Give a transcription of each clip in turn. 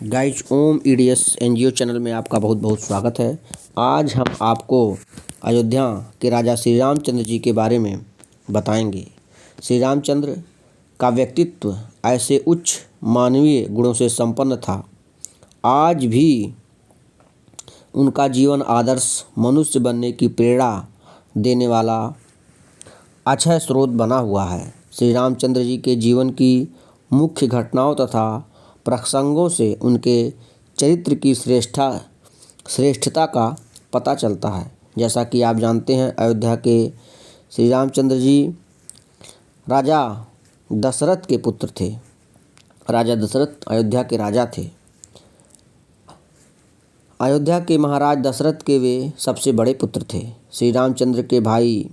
Guys ओम EDS NGO channel में आपका बहुत बहुत स्वागत है। आज हम आपको अयोध्या के राजा श्री रामचंद्र जी के बारे में बताएंगे। श्री रामचंद्र का व्यक्तित्व ऐसे उच्च मानवीय गुणों से संपन्न था। आज भी उनका जीवन आदर्श मनुष्य बनने की प्रेरणा देने वाला अक्षय स्रोत बना हुआ है। श्री रामचंद्र जी के जीवन की मुख्य घटनाओं तथा प्रसंगों से उनके चरित्र की श्रेष्ठता का पता चलता है। जैसा कि आप जानते हैं, अयोध्या के श्री रामचंद्र जी राजा दशरथ के पुत्र थे। राजा दशरथ अयोध्या के राजा थे। अयोध्या के महाराज दशरथ के वे सबसे बड़े पुत्र थे। श्री रामचंद्र के भाई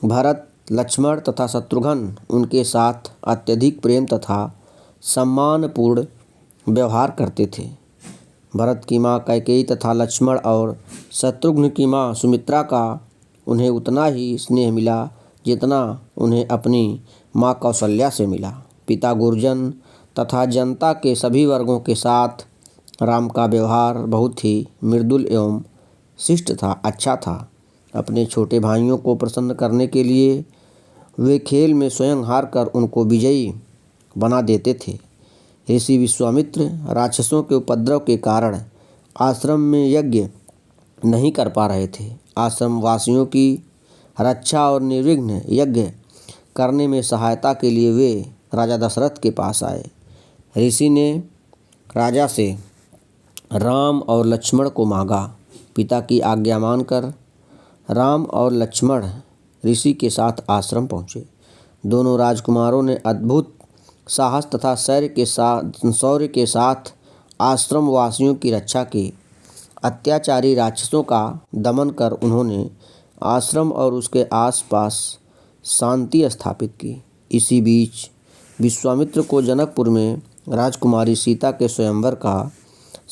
भरत, लक्ष्मण तथा शत्रुघ्न उनके साथ अत्यधिक प्रेम तथा सम्मानपूर्ण व्यवहार करते थे। भरत की माँ कैकेयी तथा लक्ष्मण और शत्रुघ्न की माँ सुमित्रा का उन्हें उतना ही स्नेह मिला जितना उन्हें अपनी माँ कौशल्या से मिला। पिता गुरजन तथा जनता के सभी वर्गों के साथ राम का व्यवहार बहुत ही मृदुल एवं शिष्ट था, अच्छा था। अपने छोटे भाइयों को प्रसन्न करने के लिए वे खेल में स्वयं हार कर उनको विजयी बना देते थे। ऋषि विश्वामित्र राक्षसों के उपद्रव के कारण आश्रम में यज्ञ नहीं कर पा रहे थे। आश्रम वासियों की रक्षा और निर्विघ्न यज्ञ करने में सहायता के लिए वे राजा दशरथ के पास आए। ऋषि ने राजा से राम और लक्ष्मण को मांगा। पिता की आज्ञा मानकर राम और लक्ष्मण ऋषि के साथ आश्रम पहुँचे। दोनों राजकुमारों ने अद्भुत साहस तथा शौर्य के साथ आश्रम वासियों की रक्षा की। अत्याचारी राक्षसों का दमन कर उन्होंने आश्रम और उसके आसपास शांति स्थापित की। इसी बीच विश्वामित्र को जनकपुर में राजकुमारी सीता के स्वयंवर का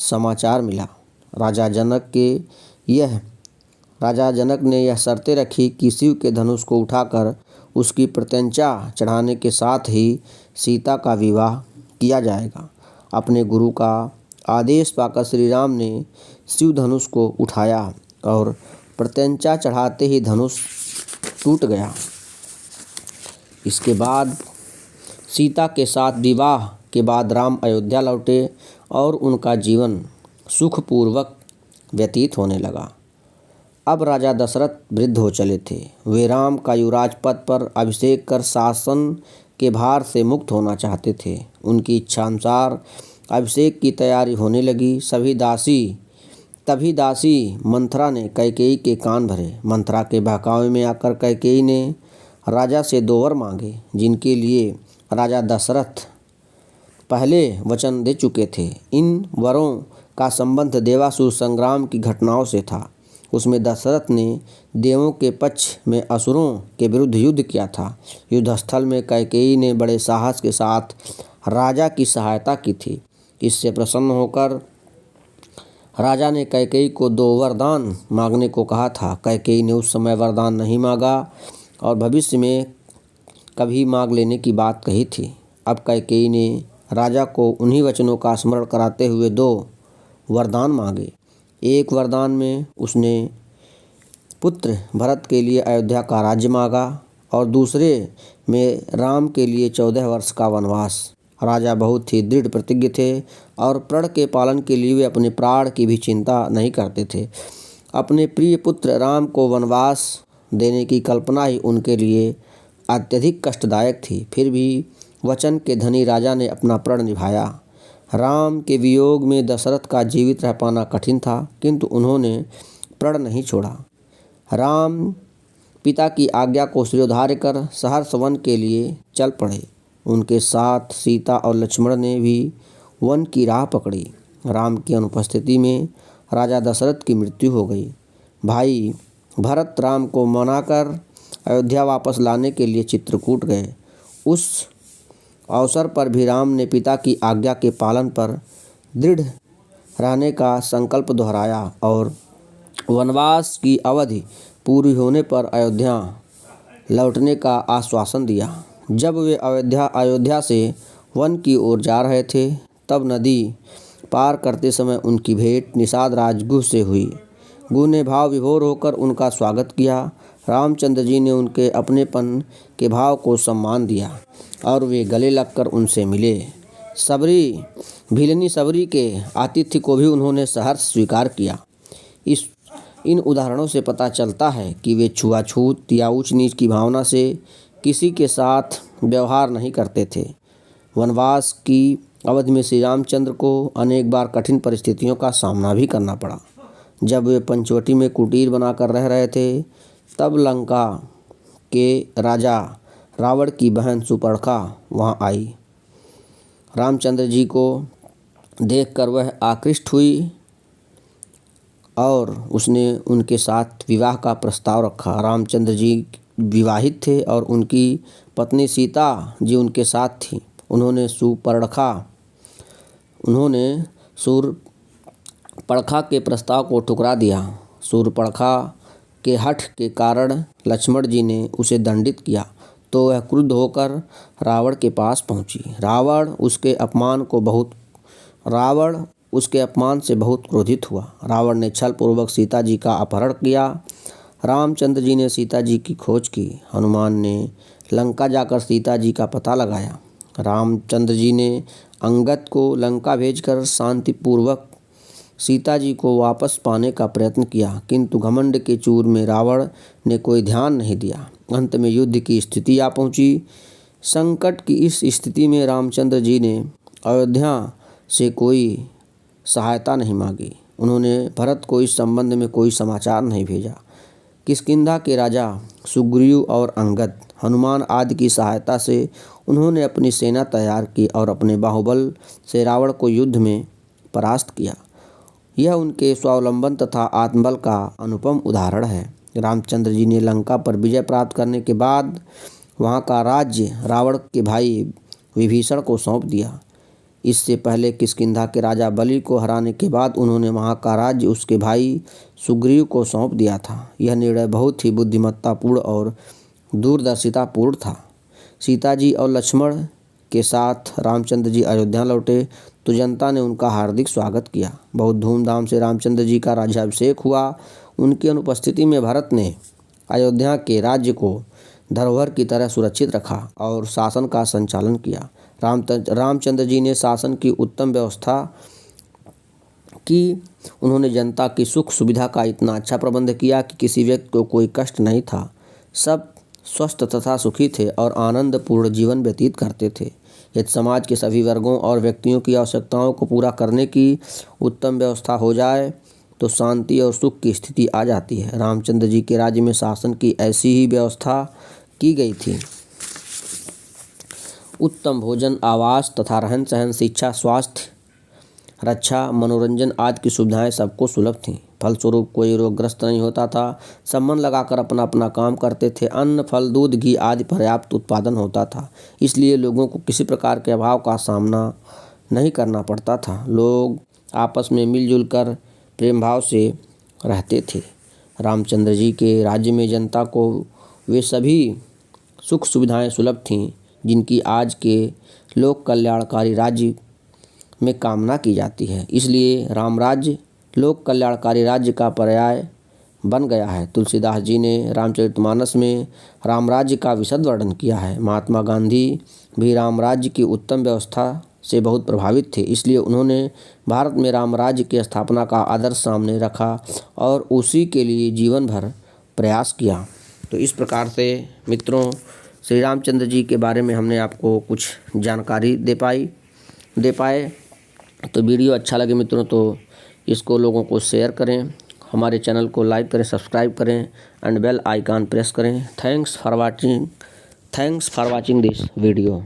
समाचार मिला। राजा जनक ने यह शर्तें रखी कि शिव के धनुष को उठाकर उसकी प्रत्यंचा चढ़ाने के साथ ही सीता का विवाह किया जाएगा। अपने गुरु का आदेश पाकर श्री राम ने शिव धनुष को उठाया और प्रत्यंचा चढ़ाते ही धनुष टूट गया। इसके बाद सीता के साथ विवाह के बाद राम अयोध्या लौटे और उनका जीवन सुखपूर्वक व्यतीत होने लगा। अब राजा दशरथ वृद्ध हो चले थे। वे राम का युवराज पद पर अभिषेक कर शासन के भार से मुक्त होना चाहते थे। उनकी इच्छानुसार अभिषेक की तैयारी होने लगी। तभी दासी मंथरा ने कैकेयी के कान भरे। मंथरा के बहकावे में आकर कैकेयी ने राजा से 2 वर मांगे, जिनके लिए राजा दशरथ पहले वचन दे चुके थे। इन वरों का संबंध देवासुर संग्राम की घटनाओं से था। उसमें दशरथ ने देवों के पक्ष में असुरों के विरुद्ध युद्ध किया था। युद्धस्थल में कैकेयी ने बड़े साहस के साथ राजा की सहायता की थी। इससे प्रसन्न होकर राजा ने कैकेयी को 2 वरदान मांगने को कहा था। कैकेयी ने उस समय वरदान नहीं मांगा और भविष्य में कभी मांग लेने की बात कही थी। अब कैकेयी ने राजा को उन्हीं वचनों का स्मरण कराते हुए 2 वरदान मांगे। एक वरदान में उसने पुत्र भरत के लिए अयोध्या का राज्य मांगा और दूसरे में राम के लिए 14 वर्ष का वनवास। राजा बहुत ही दृढ़ प्रतिज्ञ थे और प्रण के पालन के लिए वे अपने प्राण की भी चिंता नहीं करते थे। अपने प्रिय पुत्र राम को वनवास देने की कल्पना ही उनके लिए अत्यधिक कष्टदायक थी। फिर भी वचन के धनी राजा ने अपना प्रण निभाया। राम के वियोग में दशरथ का जीवित रह पाना कठिन था, किंतु उन्होंने प्रण नहीं छोड़ा। राम पिता की आज्ञा को शिरोधार्य कर सहर्ष वन के लिए चल पड़े। उनके साथ सीता और लक्ष्मण ने भी वन की राह पकड़ी। राम की अनुपस्थिति में राजा दशरथ की मृत्यु हो गई। भाई भरत राम को मनाकर अयोध्या वापस लाने के लिए चित्रकूट गए। उस अवसर पर भी राम ने पिता की आज्ञा के पालन पर दृढ़ रहने का संकल्प दोहराया और वनवास की अवधि पूरी होने पर अयोध्या लौटने का आश्वासन दिया। जब वे अयोध्या से वन की ओर जा रहे थे, तब नदी पार करते समय उनकी भेंट निषाद राज गुह से हुई। गुह ने भाव विभोर होकर उनका स्वागत किया। रामचंद्र जी ने उनके अपनेपन के भाव को सम्मान दिया और वे गले लगकर उनसे मिले। भीलनी सबरी के आतिथ्य को भी उन्होंने सहर्ष स्वीकार किया। इन उदाहरणों से पता चलता है कि वे छुआछूत या ऊंच नीच की भावना से किसी के साथ व्यवहार नहीं करते थे। वनवास की अवधि में श्री रामचंद्र को अनेक बार कठिन परिस्थितियों का सामना भी करना पड़ा। जब वे पंचवटी में कुटीर बनाकर रह रहे थे, तब लंका के राजा रावण की बहन सुपर्णखा वहां आई। रामचंद्र जी को देखकर वह आकृष्ट हुई और उसने उनके साथ विवाह का प्रस्ताव रखा। रामचंद्र जी विवाहित थे और उनकी पत्नी सीता जी उनके साथ थी। उन्होंने शूर्पणखा के प्रस्ताव को ठुकरा दिया। शूर्पणखा के हठ के कारण लक्ष्मण जी ने उसे दंडित किया तो वह क्रुद्ध होकर रावण के पास पहुंची। रावण उसके अपमान से बहुत क्रोधित हुआ। रावण ने छल पूर्वक सीता जी का अपहरण किया। रामचंद्र जी ने सीता जी की खोज की। हनुमान ने लंका जाकर सीता जी का पता लगाया। रामचंद्र जी ने अंगद को लंका भेजकर शांतिपूर्वक सीता जी को वापस पाने का प्रयत्न किया, किंतु घमंड के चूर में रावण ने कोई ध्यान नहीं दिया। अंत में युद्ध की स्थिति आ पहुंची। संकट की इस स्थिति में रामचंद्र जी ने अयोध्या से कोई सहायता नहीं मांगी। उन्होंने भरत को इस संबंध में कोई समाचार नहीं भेजा। किष्किंधा के राजा सुग्रीव और अंगद, हनुमान आदि की सहायता से उन्होंने अपनी सेना तैयार की और अपने बाहुबल से रावण को युद्ध में परास्त किया। यह उनके स्वावलंबन तथा आत्मबल का अनुपम उदाहरण है। रामचंद्र जी ने लंका पर विजय प्राप्त करने के बाद वहाँ का राज्य रावण के भाई विभीषण को सौंप दिया। इससे पहले किष्किंधा के राजा बलि को हराने के बाद उन्होंने वहाँ का राज्य उसके भाई सुग्रीव को सौंप दिया था। यह निर्णय बहुत ही बुद्धिमत्तापूर्ण और दूरदर्शितापूर्ण था। सीता जी और लक्ष्मण के साथ रामचंद्र जी अयोध्या लौटे तो जनता ने उनका हार्दिक स्वागत किया। बहुत धूमधाम से रामचंद्र जी का राज्याभिषेक हुआ। उनकी अनुपस्थिति में भरत ने अयोध्या के राज्य को धरोहर की तरह सुरक्षित रखा और शासन का संचालन किया। रामचंद्र जी ने शासन की उत्तम व्यवस्था की। उन्होंने जनता की सुख सुविधा का इतना अच्छा प्रबंध किया कि किसी व्यक्ति को कोई कष्ट नहीं था। सब स्वस्थ तथा सुखी थे और आनंदपूर्ण जीवन व्यतीत करते थे। यदि समाज के सभी वर्गों और व्यक्तियों की आवश्यकताओं को पूरा करने की उत्तम व्यवस्था हो जाए तो शांति और सुख की स्थिति आ जाती है। रामचंद्र जी के राज्य में शासन की ऐसी ही व्यवस्था की गई थी। उत्तम भोजन, आवास तथा रहन सहन, शिक्षा, स्वास्थ्य, रक्षा, मनोरंजन आदि की सुविधाएं सबको सुलभ थीं। फलस्वरूप कोई रोगग्रस्त नहीं होता था। सब मन लगाकर अपना अपना काम करते थे। अन्न, फल, दूध, घी आदि पर्याप्त उत्पादन होता था। इसलिए लोगों को किसी प्रकार के अभाव का सामना नहीं करना पड़ता था। लोग आपस में मिलजुल कर प्रेम भाव से रहते थे। रामचंद्र जी के राज्य में जनता को वे सभी सुख सुविधाएं सुलभ थीं जिनकी आज के लोक कल्याणकारी राज्य में कामना की जाती है। इसलिए राम राज्य लोक कल्याणकारी राज्य का पर्याय बन गया है। तुलसीदास जी ने रामचरितमानस में राम राज्य का विशद वर्णन किया है। महात्मा गांधी भी राम राज्य की उत्तम व्यवस्था से बहुत प्रभावित थे। इसलिए उन्होंने भारत में राम राज्य की स्थापना का आदर्श सामने रखा और उसी के लिए जीवन भर प्रयास किया। तो इस प्रकार से मित्रों, श्री रामचंद्र जी के बारे में हमने आपको कुछ जानकारी दे पाए। तो वीडियो अच्छा लगे मित्रों तो इसको लोगों को शेयर करें, हमारे चैनल को लाइक करें, सब्सक्राइब करें एंड बेल आइकन प्रेस करें। Thanks for watching this video.